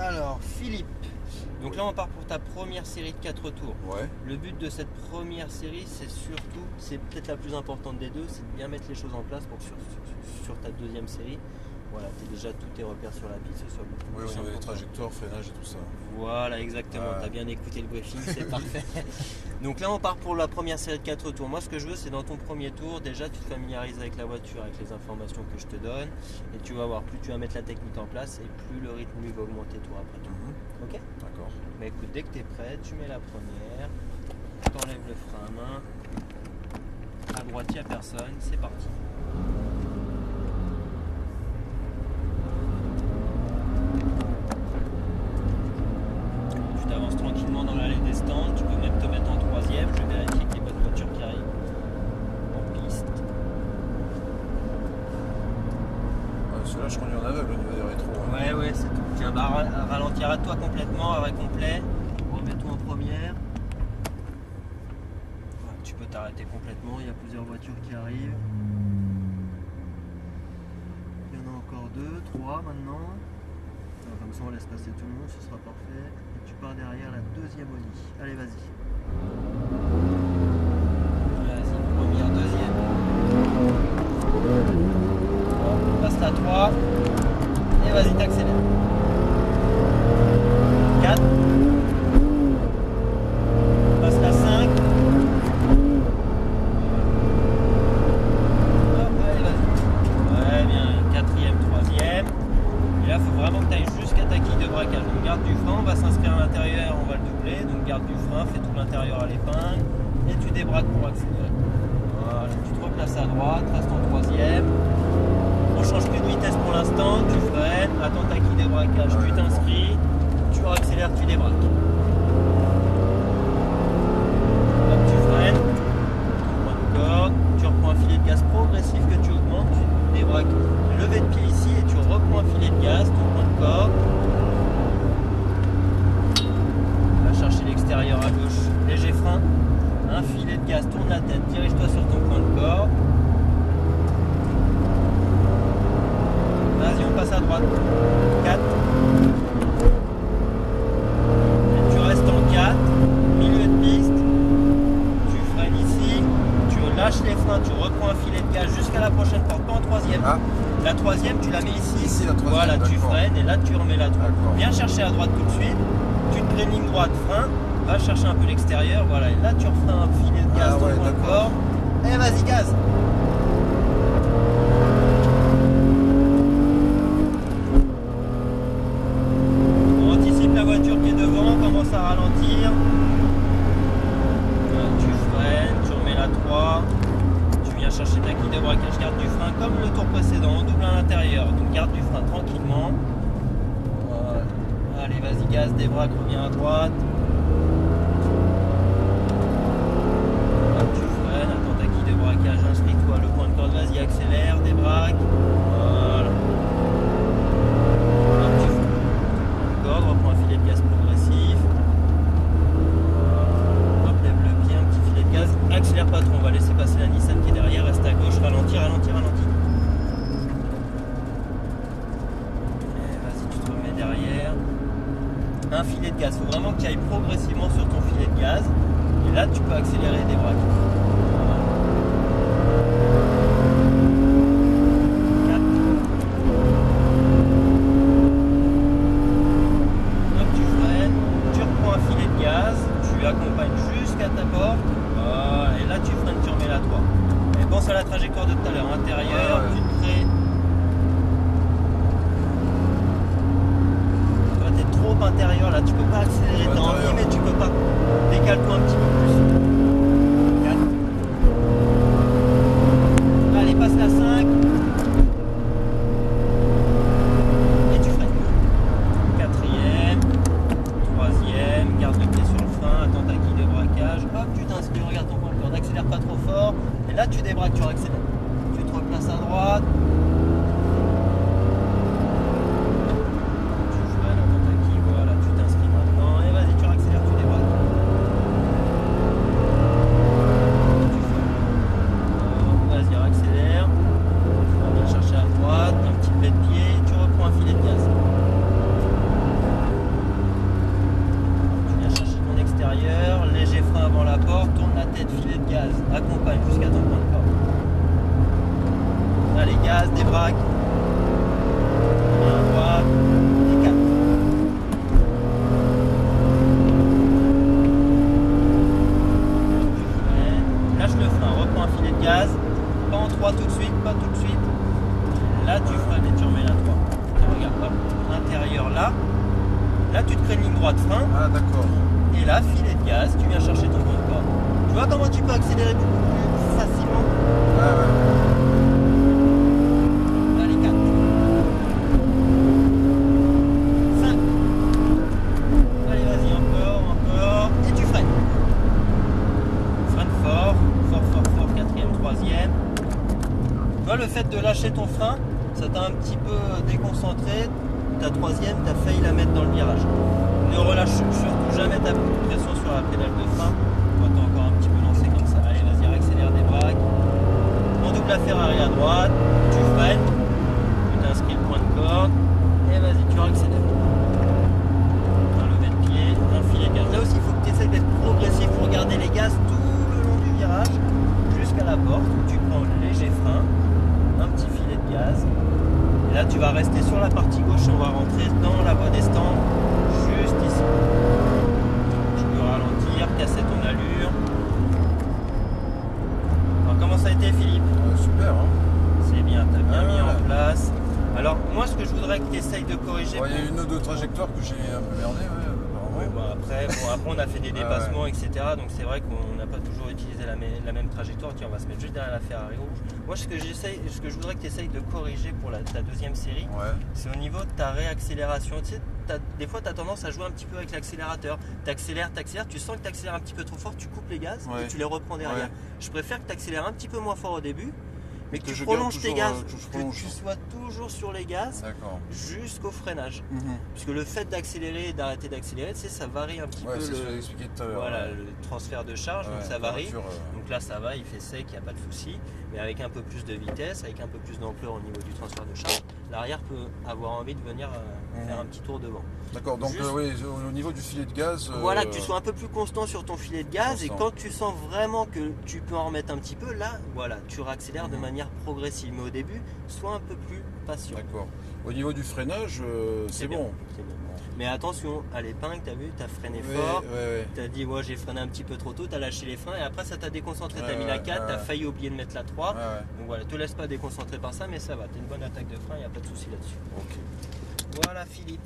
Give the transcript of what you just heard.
Alors, Philippe. Donc là, on part pour ta première série de 4 tours. Ouais. Le but de cette première série, c'est surtout, c'est peut-être la plus importante des deux, c'est de bien mettre les choses en place pour que sur ta deuxième série, voilà, tu as déjà tous tes repères sur la piste, ce soit beaucoup Oui, plus au niveau simple des pour toi. trajectoires, freinage et tout ça. Voilà, exactement. Tu as bien écouté le briefing, c'est parfait. Donc là, on part pour la première série de 4 tours. Moi, ce que je veux, c'est dans ton premier tour, déjà, tu te familiarises avec la voiture, avec les informations que je te donne. Et tu vas voir, plus tu vas mettre la technique en place et plus le rythme lui va augmenter tour après tour. Ok ? D'accord. Bah écoute, dès que tu es prêt, tu mets la première, t'enlèves le frein à main. À droite, il n'y a personne, c'est parti. Tu t'avances tranquillement dans l'allée des stands, tu peux même te mettre en troisième, je vais vérifier qu'il n'y ait pas de voiture qui arrive en piste. Celui-là, je conduis en aveugle au niveau des rétros. Ouais, c'est tout. Tiens, bah, ralentir à toi complètement, arrêt complet. Remets-toi en première. Ouais, tu peux t'arrêter complètement, il y a plusieurs voitures qui arrivent. Il y en a encore 2, 3 maintenant. Alors, comme ça, on laisse passer tout le monde, ce sera parfait. Et tu pars derrière la deuxième Oni. Allez, vas-y. Vas-y, première, deuxième. Bon, passe la 3. Et vas-y, t'accélères. 4. Passe la 5. Allez, vas-y. Ouais, bien. Quatrième, troisième. Et là, il faut vraiment que tu ailles jusqu'à ta quille de braquage. Donc, garde du frein, on va s'inscrire à l'intérieur, on va le doubler. Donc, garde du frein, fais tout l'intérieur à l'épingle. Et tu débraques pour accélérer. Voilà, tu te replaces à droite, reste en troisième. On change plus de vitesse pour l'instant, tu freines, attends ta quille de braquage, tu t'inscris, tu accélères, tu débraques. Hop, tu freines, ton point de corde, tu reprends un filet de gaz progressif que tu augmentes, tu débraques, levé de pied ici et tu reprends un filet de gaz, ton point de corde. Va chercher l'extérieur à gauche, léger frein, un filet de gaz, tourne la tête, dirige-toi sur ton point de corde. Vas-y, on passe à droite. 4. Et tu restes en 4. Milieu de piste. Tu freines ici. Tu lâches les freins. Tu reprends un filet de gaz jusqu'à la prochaine porte. Pas en troisième. Ah. La troisième, tu la mets ici. Ici, la troisième, voilà, tu d'accord. freines et là, tu remets la droite. D'accord. Viens chercher à droite tout de suite. Tu te prends ligne droite, frein. Va chercher un peu l'extérieur. Voilà, et là, tu refais un filet de gaz dans le point de corde. Et vas-y, gaz. La voiture qui est devant commence à ralentir. Tu freines, tu remets la 3. Tu viens chercher ta quille de braquage, garde du frein comme le tour précédent, on double à l'intérieur. Donc garde du frein tranquillement. Voilà. Allez, vas-y, gaz, débraque, reviens à droite. Hop, tu freines, attends ta quille de braquage, inscris-toi le point de corde, vas-y, accélère, débraque. Voilà. Reprends un filet de gaz progressif. Hop, lève le pied, un petit filet de gaz. Accélère pas trop, on va laisser passer la Nissan qui est derrière. Reste à gauche, ralentis. Et vas-y, tu te remets derrière. Un filet de gaz. Il faut vraiment que tu ailles progressivement sur ton filet de gaz. Et là, tu peux accélérer et débraquer. Accompagne jusqu'à ta porte. Voilà. Et là tu freines, tu remets la 3. Et pense à la trajectoire de tout à l'heure, intérieur, tu te crées. Toi t'es trop intérieur là, tu peux pas accélérer, t'as envie mais tu peux pas. Décale-toi un petit peu plus. 4. Allez, passe la 5. Et tu freines. 4ème, 3ème, garde le pied sur le frein, attends ta quille de braquage, hop, tu t'inscris, regarde ton point de corde, n'accélère pas trop fort, et là tu débraques, tu accélères. Tu te replaces à droite. Tu freines, attends ta quille, voilà, tu t'inscris maintenant, et vas-y, tu Alors là, tu te crées une ligne droite frein. Ah, d'accord. Et là, filet de gaz, tu viens chercher ton point de corde. Tu vois comment tu peux accélérer beaucoup plus facilement? Ouais, ouais. Allez, 4. 5. Allez, vas-y, encore. Et tu freines. Freine fort, quatrième, troisième. Tu vois, le fait de lâcher ton frein, ça t'a un petit peu déconcentré. Ta troisième, t'as failli la mettre dans le virage. Ne relâche surtout jamais ta pression sur la pédale de frein. Toi, t'es encore un petit peu lancé comme ça. Allez, vas-y, accélère des braques. On double la Ferrari à droite. Tu freines. Tu t'inscris le point de corde. Et vas-y, tu accélères. Un levé de pied, un filet de gaz. Là aussi, il faut que tu essaies d'être progressif pour garder les gaz tout le long du virage jusqu'à la porte où tu prends le léger frein, un petit filet de gaz. Et là, tu vas rester sur la partie gauche. On va rentrer dans la voie des stands. Juste ici. Tu peux ralentir, casser ton allure. Alors comment ça a été, Philippe? Super, hein. C'est bien, tu as bien mis en place. Alors moi ce que je voudrais que tu essayes de corriger... Il y a une ou deux trajectoires que j'ai un peu merdé, Oui, après on a fait des dépassements, etc. Donc c'est vrai qu'on n'a pas toujours utilisé la même trajectoire. Tiens, on va se mettre juste derrière la Ferrari rouge. Moi ce que je voudrais que tu essayes de corriger pour ta deuxième série, c'est au niveau de ta réaccélération. Tu sais, des fois tu as tendance à jouer un petit peu avec l'accélérateur. Tu accélères, tu sens que tu accélères un petit peu trop fort, tu coupes les gaz et tu les reprends derrière. Je préfère que tu accélères un petit peu moins fort au début, mais que tu prolonges tes gaz, que tu sois toujours sur les gaz jusqu'au freinage. Puisque le fait d'accélérer et d'arrêter d'accélérer, tu sais, ça varie un petit peu le transfert de charge, donc ça varie. Donc là ça va, il fait sec, il n'y a pas de souci. Mais avec un peu plus de vitesse, avec un peu plus d'ampleur au niveau du transfert de charge, l'arrière peut avoir envie de venir faire un petit tour devant. D'accord, donc oui, au niveau du filet de gaz... Voilà, que tu sois un peu plus constant sur ton filet de gaz et quand tu sens vraiment que tu peux en remettre un petit peu, là, voilà, tu réaccélères de manière progressive. Mais au début, sois un peu plus patient. D'accord. Au niveau du freinage, c'est bon. C'est bon. Mais attention, à l'épingle, tu as vu, tu as freiné fort, tu as dit, ouais, j'ai freiné un petit peu trop tôt, tu as lâché les freins et après ça t'a déconcentré, tu as mis la 4, tu as failli oublier de mettre la 3. Donc voilà, te laisse pas déconcentrer par ça, mais ça va, tu as une bonne attaque de frein, il n'y a pas de souci là-dessus. Voilà Philippe.